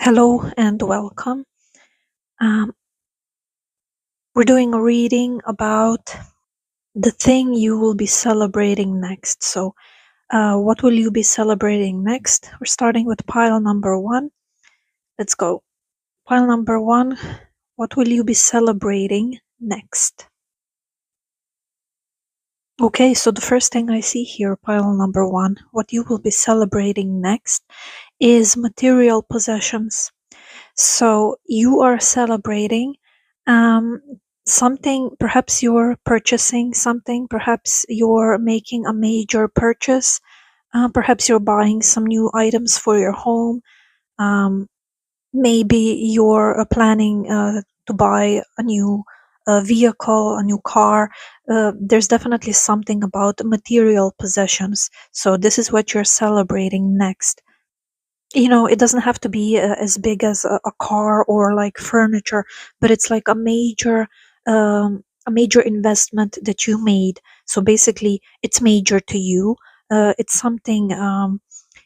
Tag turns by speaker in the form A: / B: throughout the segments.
A: Hello and welcome. Um, we're doing a reading about the thing you will be celebrating next. So, what will you be celebrating next? We're starting with pile number one. Let's go. Pile number one. What will you be celebrating next? Okay, so the first thing I see here, pile number one, what you will be celebrating next is material possessions. So you are celebrating um, something, perhaps you're purchasing something, perhaps you're making a major purchase, perhaps you're buying some new items for your home. Um, Maybe you're planning to buy a new vehicle, a new car. There's definitely something about material possessions. So this is what you're celebrating next. It doesn't have to be as big as a car or like furniture, but it's like a major investment that you made. So basically, it's major to you. It's something,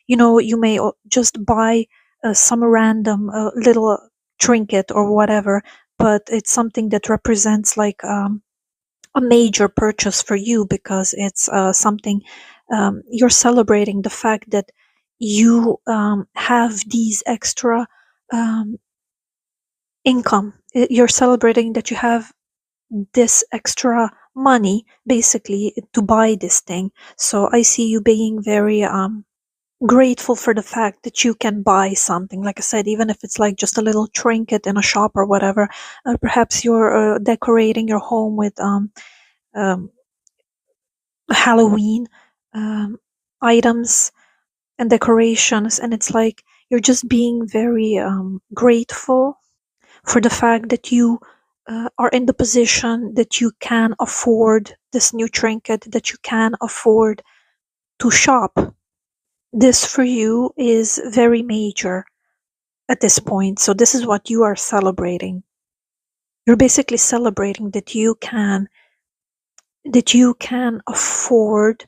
A: you may just buy some random little trinket or whatever, but it's something that represents like a major purchase for you because it's something you're celebrating the fact that you have these extra um, income. You're celebrating that you have this extra money basically to buy this thing. So I see you being very grateful for the fact that you can buy something. Like I said, even if it's like just a little trinket in a shop or whatever. Perhaps you're decorating your home with um, Halloween um, items and decorations, and it's like you're just being very grateful for the fact that you are in the position that you can afford this new trinket, that you can afford to shop. This for you is very major at this point. So this is what you are celebrating. You're basically celebrating that you can afford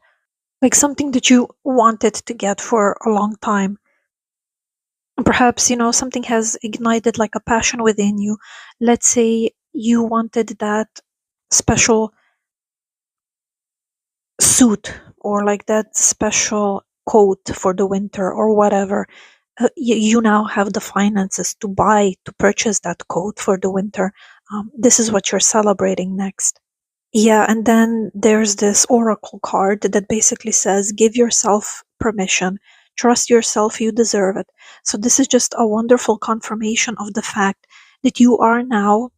A: like something that you wanted to get for a long time. Perhaps, something has ignited like a passion within you. Let's say you wanted that special suit or like that special coat for the winter or whatever. You now have the finances to purchase that coat for the winter. This is what you're celebrating next. Yeah, and then there's this oracle card that basically says, give yourself permission, trust yourself, you deserve it. So, this is just a wonderful confirmation of the fact that you are now,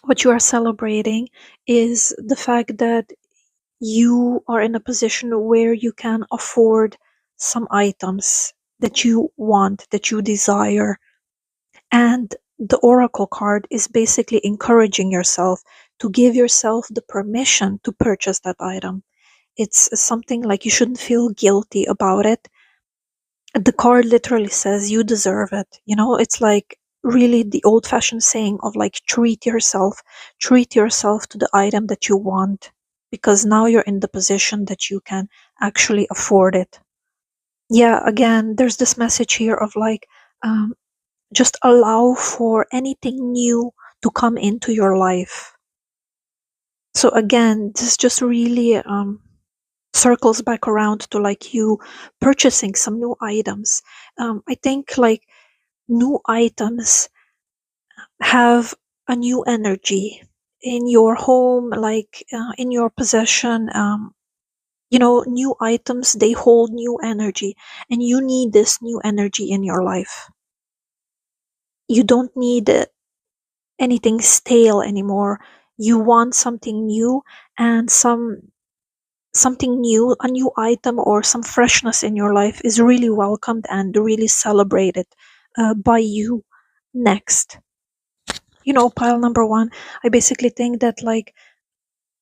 A: what you are celebrating is the fact that you are in a position where you can afford some items that you want, that you desire. And the oracle card is basically encouraging yourself to give yourself the permission to purchase that item. It's something like you shouldn't feel guilty about it. The card literally says you deserve it. It's like really the old fashioned saying of like treat yourself to the item that you want because now you're in the position that you can actually afford it. Yeah, again, there's this message here of like, um, just allow for anything new to come into your life. So again, this just really circles back around to like you purchasing some new items. I think like new items have a new energy in your home, like in your possession. New items, they hold new energy, and you need this new energy in your life. You don't need anything stale anymore. You want something new and something new, a new item or some freshness in your life is really welcomed and really celebrated by you next. Pile number one, I basically think that like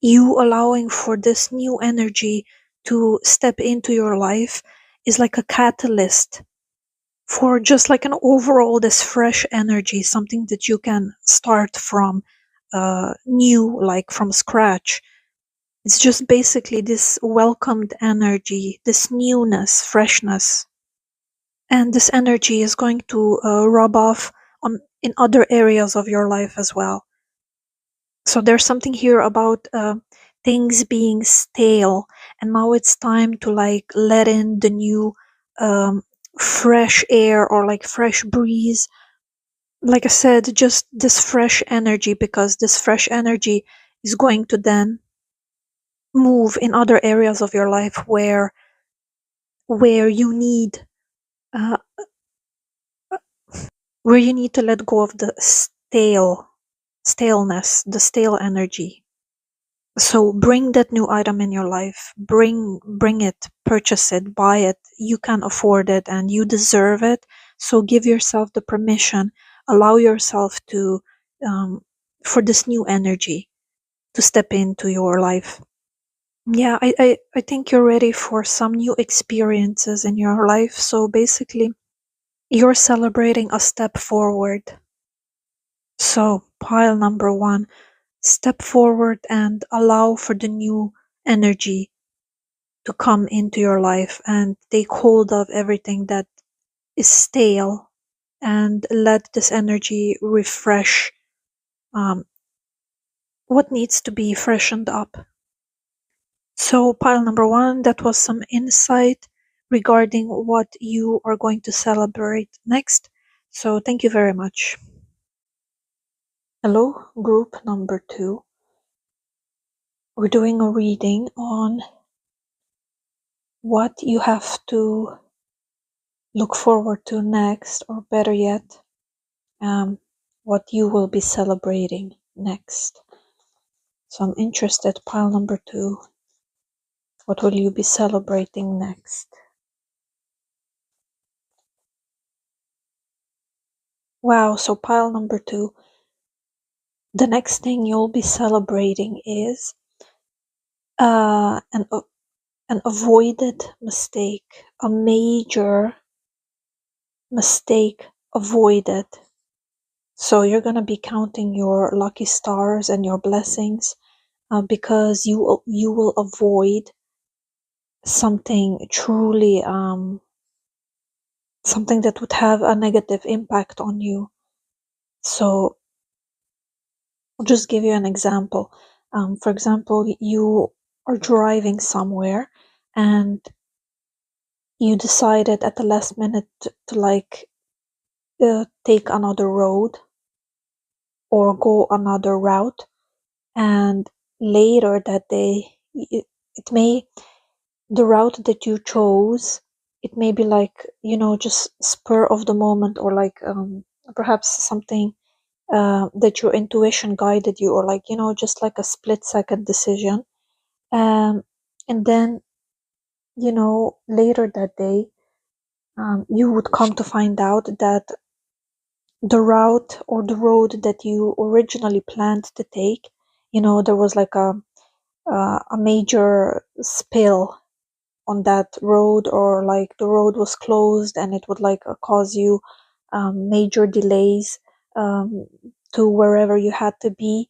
A: you allowing for this new energy to step into your life is like a catalyst for just like an overall this fresh energy, something that you can start from new, like from scratch. It's just basically this welcomed energy, this newness, freshness. and this energy is going to rub off on in other areas of your life as well. So there's something here about things being stale, and now it's time to like let in the new um, fresh air or like fresh breeze. Like I said, just this fresh energy, because this fresh energy is going to then move in other areas of your life where you need uh, where you need to let go of the staleness, the stale energy. So bring that new item in your life. Bring it, purchase it, buy it. You can afford it and you deserve it. So give yourself the permission, allow yourself to for this new energy to step into your life. Yeah, I think you're ready for some new experiences in your life. So basically, you're celebrating a step forward. So, pile number one, step forward and allow for the new energy to come into your life and take hold of everything that is stale and let this energy refresh um, what needs to be freshened up. So, pile number one, that was some insight regarding what you are going to celebrate next. So, thank you very much. Hello, group number two. We're doing a reading on what you have to look forward to next, or better yet, what you will be celebrating next. So, I'm interested, pile number two. What will you be celebrating next? Wow, so pile number two. The next thing you'll be celebrating is uh, an, an avoided mistake, a major mistake avoided. So you're going to be counting your lucky stars and your blessings because you will avoid something truly something that would have a negative impact on you. So I'll just give you an example. For example, you are driving somewhere and you decided at the last minute to like take another road or go another route, and later that day it may, the route that you chose, it may be like, just spur of the moment, or like perhaps something that your intuition guided you, or like, just like a split second decision. um, and then, later that day, you would come to find out that the route or the road that you originally planned to take, there was like a major spill on that road, or like the road was closed and it would like cause you major delays um, to wherever you had to be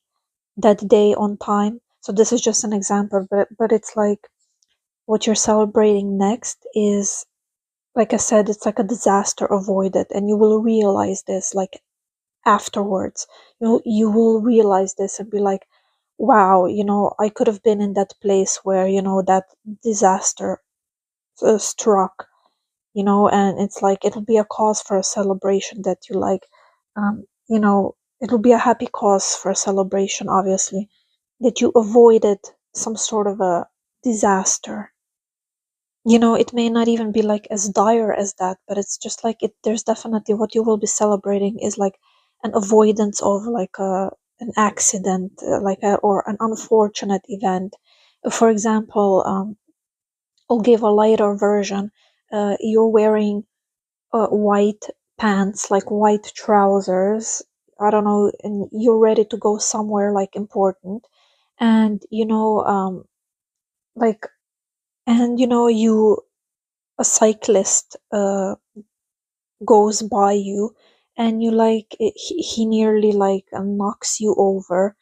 A: that day on time. So this is just an example, but it's like what you're celebrating next is, like I said, it's like a disaster avoided, and you will realize this like afterwards. You will realize this and be like, wow, I could have been in that place where, that disaster struck, and it's like it'll be a cause for a celebration that you like, it'll be a happy cause for a celebration, obviously, that you avoided some sort of a disaster. It may not even be like as dire as that, but it's just like there's definitely what you will be celebrating is like an avoidance of like an accident, or an unfortunate event. For example, I'll give a lighter version. You're wearing white pants, like white trousers, I don't know, and you're ready to go somewhere like important, and like, and you, a cyclist goes by you, and you like he nearly like knocks you over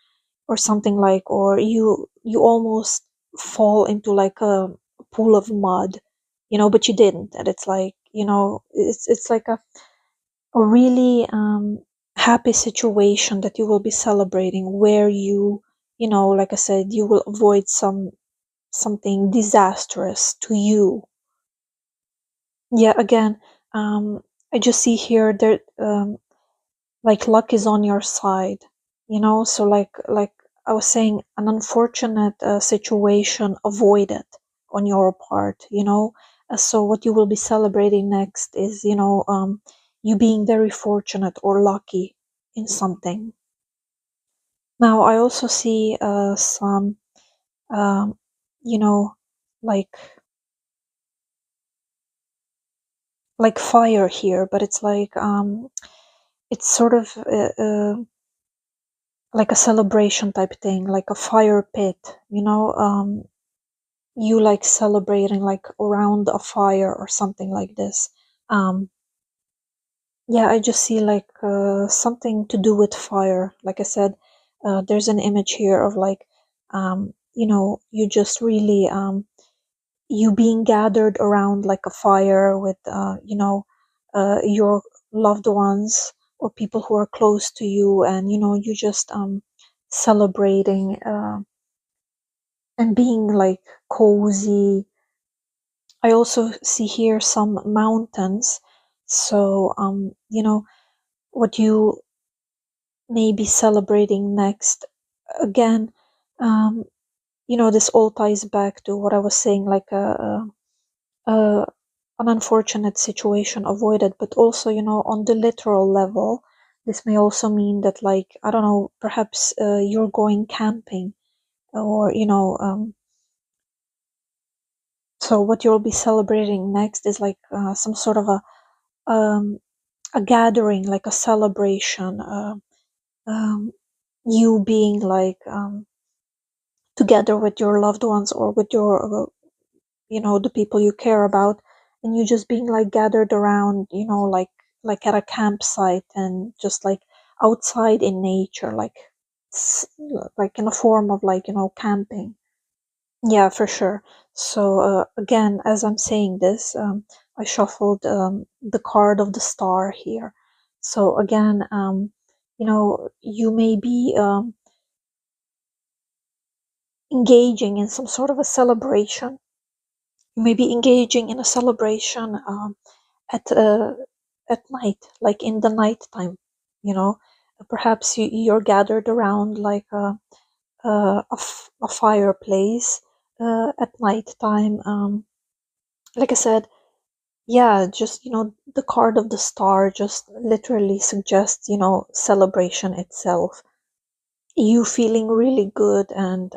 A: or something, like, or you almost fall into like a pool of mud, but you didn't, and it's like it's like a really happy situation that you will be celebrating, where like I said, you will avoid something disastrous to you. Yeah, again, I just see here that like luck is on your side, so like I was saying, an unfortunate situation avoided on your part. So what you will be celebrating next is, you being very fortunate or lucky in something. Now I also see some um you know like fire here, but it's like it's sort of like a celebration type thing, like a fire pit, you like celebrating like around a fire or something like this. um yeah, I just see like something to do with fire. Like I said, there's an image here of like you just really you being gathered around like a fire with your loved ones or people who are close to you, and you just celebrating and being like cozy. I also see here some mountains. So what you may be celebrating next, again, um this all ties back to what I was saying, like a an unfortunate situation avoided, but also, on the literal level, this may also mean that, like, I don't know, perhaps you're going camping, or so what you'll be celebrating next is like some sort of um, a gathering, like a celebration, um, you being like together with your loved ones, or with your the people you care about, and you just being like gathered around, like at a campsite, and just like outside in nature, like s- like in a form of like camping. Yeah, for sure. So again, as I'm saying this, I shuffled the card of the star here. So again, you may be engaging in some sort of a celebration. You may be engaging in a celebration at uh, at night, like in the night time. You know, Perhaps you're gathered around like a fireplace at night time. Like I said, yeah, just the card of the star just literally suggests celebration itself. You feeling really good, and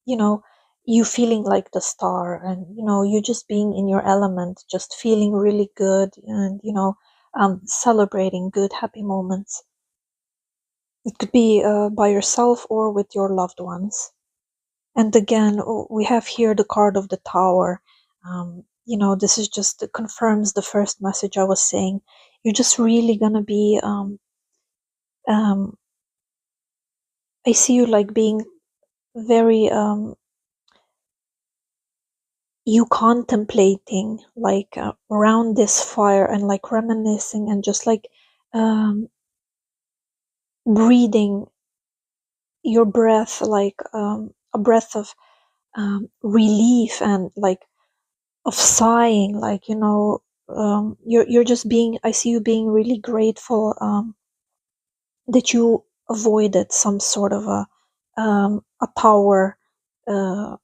A: you know you feeling like the star, and you just being in your element, just feeling really good, and celebrating good happy moments. It could be by yourself or with your loved ones. And again, we have here the card of the tower. This is just confirms the first message I was saying. You're just really gonna be um I see you like being very you contemplating, like around this fire, and like reminiscing, and just like um breathing your breath, like a breath of relief, and like of sighing, like you're just being, I see you being really grateful that you avoided some sort of a tower, uh,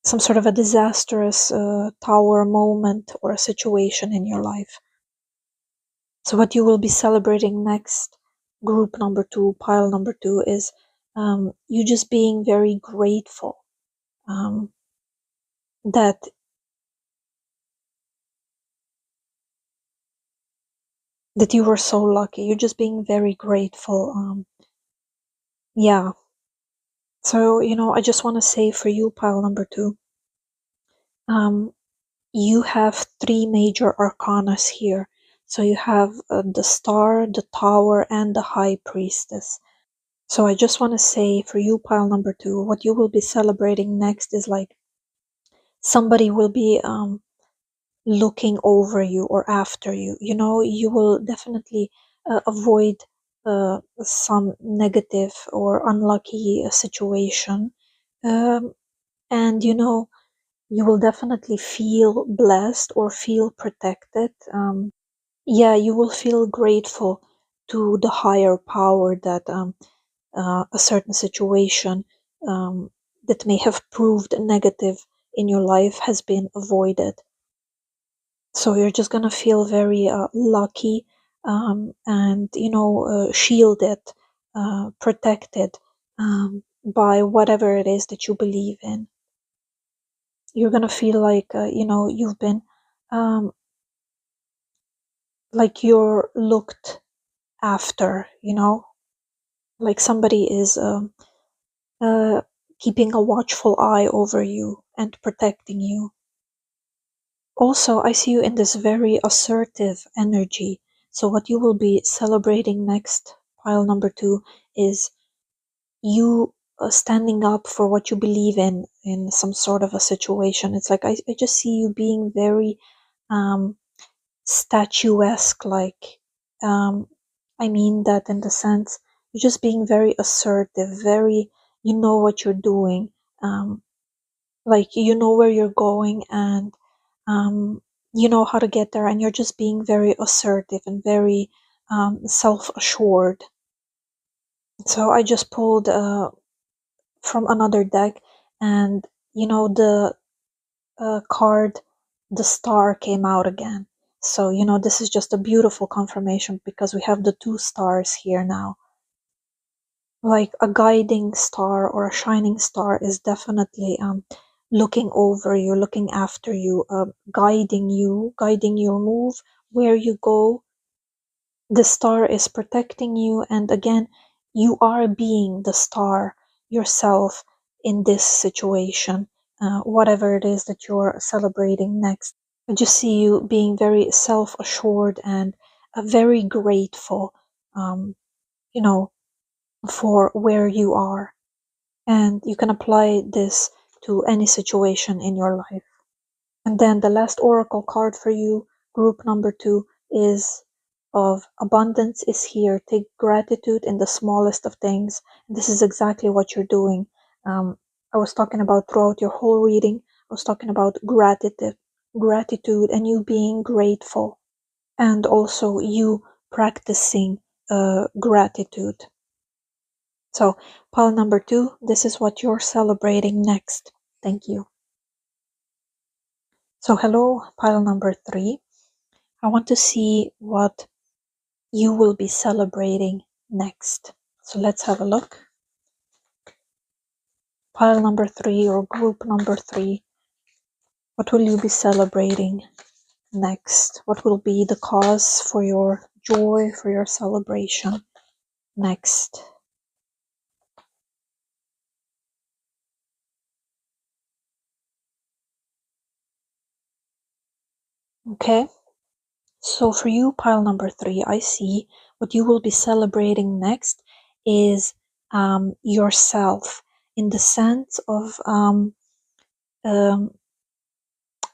A: some sort of a disastrous tower moment or a situation in your life. So what you will be celebrating next, group number two, pile number two, is you just being very grateful um, that you were so lucky. You're just being very grateful. Yeah. So I just want to say for you, pile number two, um, you have three major arcanas here. So you have the star, the tower, and the high priestess. So I just want to say for you, pile number two, what you will be celebrating next is like somebody will be looking over you or after you. You will definitely avoid some negative or unlucky situation. Um, and you will definitely feel blessed or feel protected. Yeah, you will feel grateful to the higher power that a certain situation that may have proved negative in your life has been avoided. So you're just gonna feel very lucky, and shielded, protected, by whatever it is that you believe in. You're gonna feel like you've been, um, like you're looked after. Like somebody is uh, keeping a watchful eye over you and protecting you. Also, I see you in this very assertive energy. So what you will be celebrating next, pile number 2, is you standing up for what you believe in some sort of a situation. It's like I just see you being very um, statuesque, like, um, I mean that in the sense you're just being very assertive, very, you know what you're doing. Um, like you know where you're going, and you know how to get there, and you're just being very assertive and very self-assured. So I just pulled from another deck, and the card, the star, came out again. So this is just a beautiful confirmation because we have the 2 stars here now. Like a guiding star or a shining star is definitely looking over you, looking after you, guiding your move, where you go. The star is protecting you, and again, you are being the star yourself in this situation, whatever it is that you're celebrating next. I just see you being very self-assured and very grateful, um, you know, for where you are. And you can apply this to any situation in your life. And then the last oracle card for you, group number 2, is of abundance is here. Take gratitude in the smallest of things. And this is exactly what you're doing. I was talking about throughout your whole reading, I was talking about gratitude and you being grateful, and also you practicing gratitude. So, pile number 2, this is what you're celebrating next. Thank you. So, hello, pile number 3. I want to see what you will be celebrating next. So, let's have a look. Pile number 3 or group number 3, what will you be celebrating next? What will be the cause for your joy, for your celebration next? Okay. So for you, pile number 3, I see what you will be celebrating next is yourself, in the sense of um,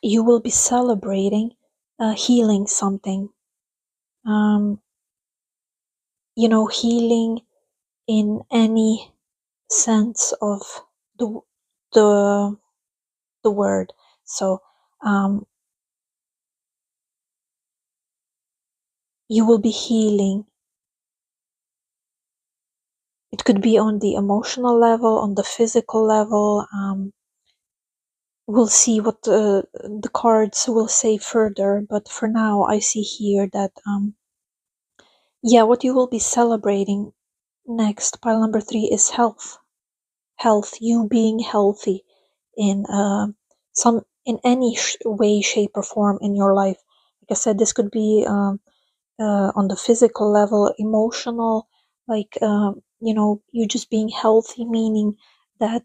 A: you will be celebrating healing something. Um, healing in any sense of the the the word. So um, you will be healing. It could be on the emotional level, on the physical level. We'll see what the cards will say further, but for now I see here that yeah, what you will be celebrating next, pile number 3, is health, you being healthy in some, in any way, shape or form in your life. Like I said, this could be on the physical level, emotional, like you just being healthy, meaning that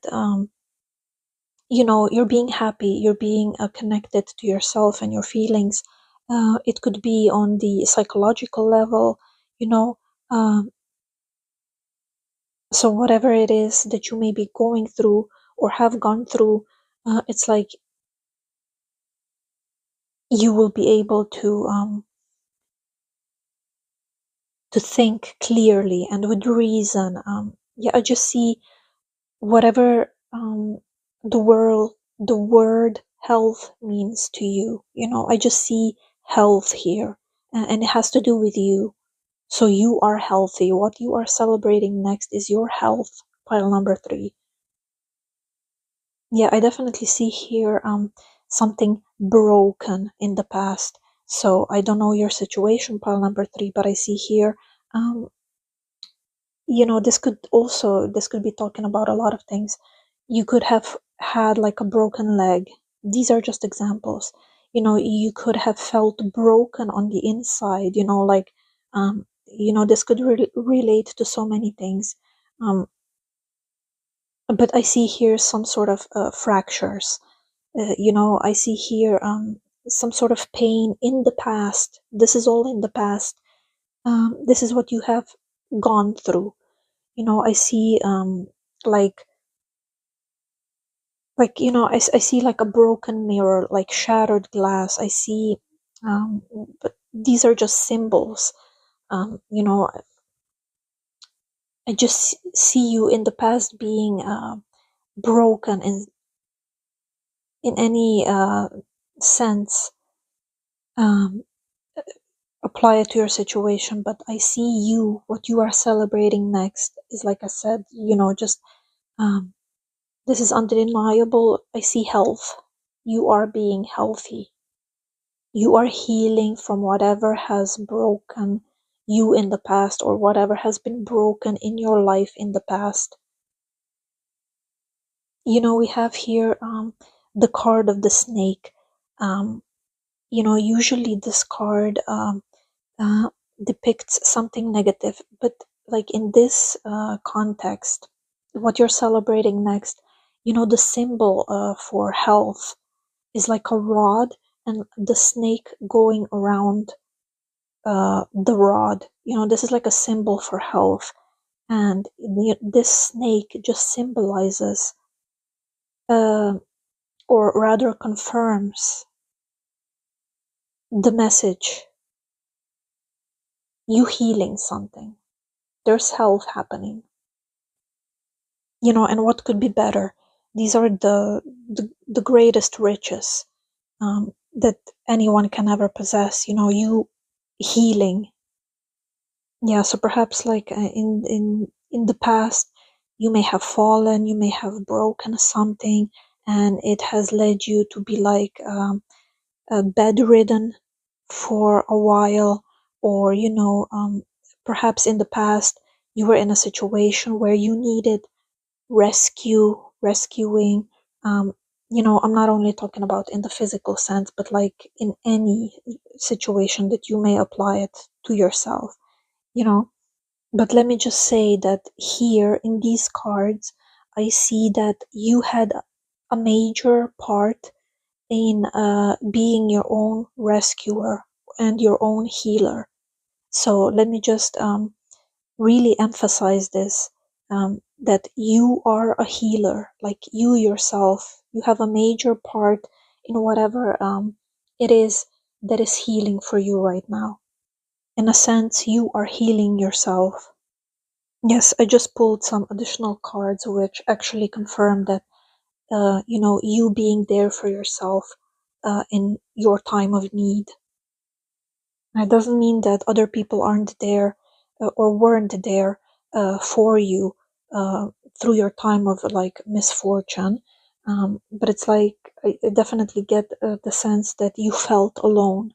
A: you're being happy, you're being connected to yourself and your feelings. It could be on the psychological level, you know um, so whatever it is that you may be going through or have gone through, it's like you will be able to think clearly and with reason. Yeah, I just see whatever the word health means to you. I just see health here, and it has to do with you. So you are healthy. What you are celebrating next is your health. Pile number 3. Yeah, I definitely see here something broken in the past. So I don't know your situation, pile number 3, but I see here um, this could be talking about a lot of things. You could have had like a broken leg. These are just examples. You could have felt broken on the inside, this could relate to so many things. But I see here some sort of fractures. I see here some sort of pain in the past. This is all in the past. This is what you have gone through. I see like I see like a broken mirror, like shattered glass. I see um but these are just symbols. um you know I just see you in the past being broken in any sense. um Apply it to your situation, but I see what you are celebrating next is, like I said, just um this is undeniable. I see health. You are being healthy. You are healing from whatever has broken you in the past, or whatever has been broken in your life in the past. We have here the card of the snake. um Usually this card uh, depicts something negative, but like in this context, what you're celebrating next, the symbol for health is like a rod, and the snake going around the rod. This is like a symbol for health, and this snake just symbolizes, uh, or rather confirms the message. You healing something. There's health happening. And what could be better? These are the greatest riches that anyone can ever possess. You healing. Yeah, so perhaps like in the past, you may have fallen, you may have broken something, and it has led you to be like bedridden for a while, or perhaps in the past you were in a situation where you needed rescuing. I'm not only talking about in the physical sense, but like in any situation that you may apply it to yourself. you know but let me just say that here in these cards, I see that you had a major part in being your own rescuer and your own healer. So let me just really emphasize this, that you are a healer. Like you yourself, you have a major part in whatever it is that is healing for you right now. In a sense, you are healing yourself. Yes, I just pulled some additional cards which actually confirm that, you being there for yourself in your time of need. And it doesn't mean that other people aren't there or weren't there for you uh, through your time of like misfortune. But it's like I definitely get the sense that you felt alone,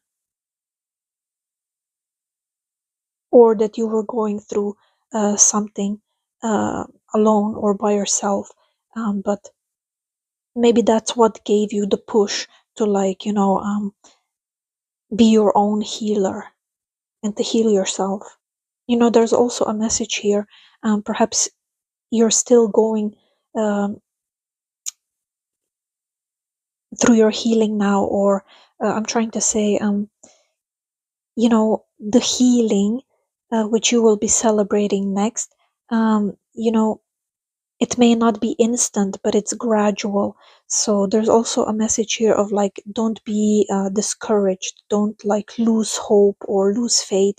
A: or that you were going through something uh, alone or by yourself. But maybe that's what gave you the push to, like, be your own healer and to heal yourself. There's also a message here. Perhaps you're still going um, through your healing now, or I'm trying to say, the healing which you will be celebrating next. Um, you know, It may not be instant, but it's gradual. So there's also a message here of like, don't be discouraged, don't like lose hope or lose faith,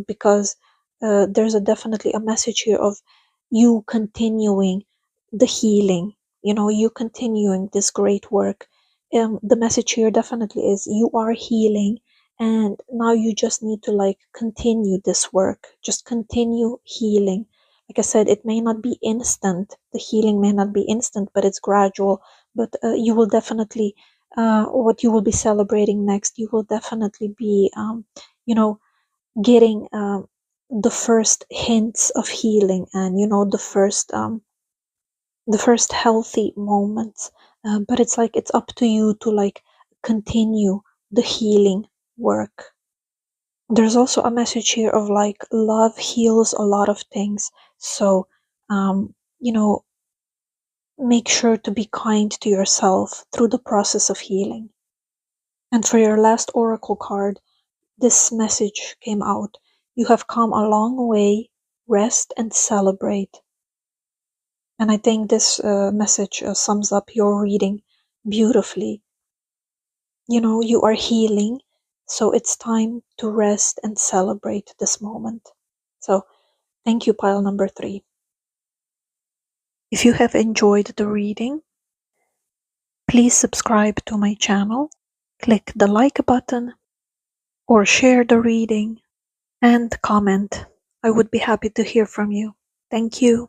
A: because there's definitely a message here of you continuing the healing, you continuing this great work. The message here definitely is you are healing, and now you just need to like continue this work, just continue healing. Like I said, it may not be instant. The healing may not be instant, but it's gradual. But you will definitely, what you will be celebrating next, you will definitely be, you know, getting the first hints of healing, and the first healthy moments. But it's like it's up to you to like continue the healing work. There's also a message here of like love heals a lot of things. So, you know, make sure to be kind to yourself through the process of healing. And for your last oracle card, this message came out. You have come a long way, rest and celebrate. And I think this message sums up your reading beautifully. You are healing, so it's time to rest and celebrate this moment. So, thank you, pile number 3. If you have enjoyed the reading, please subscribe to my channel, click the like button, or share the reading, and comment. I would be happy to hear from you. Thank you.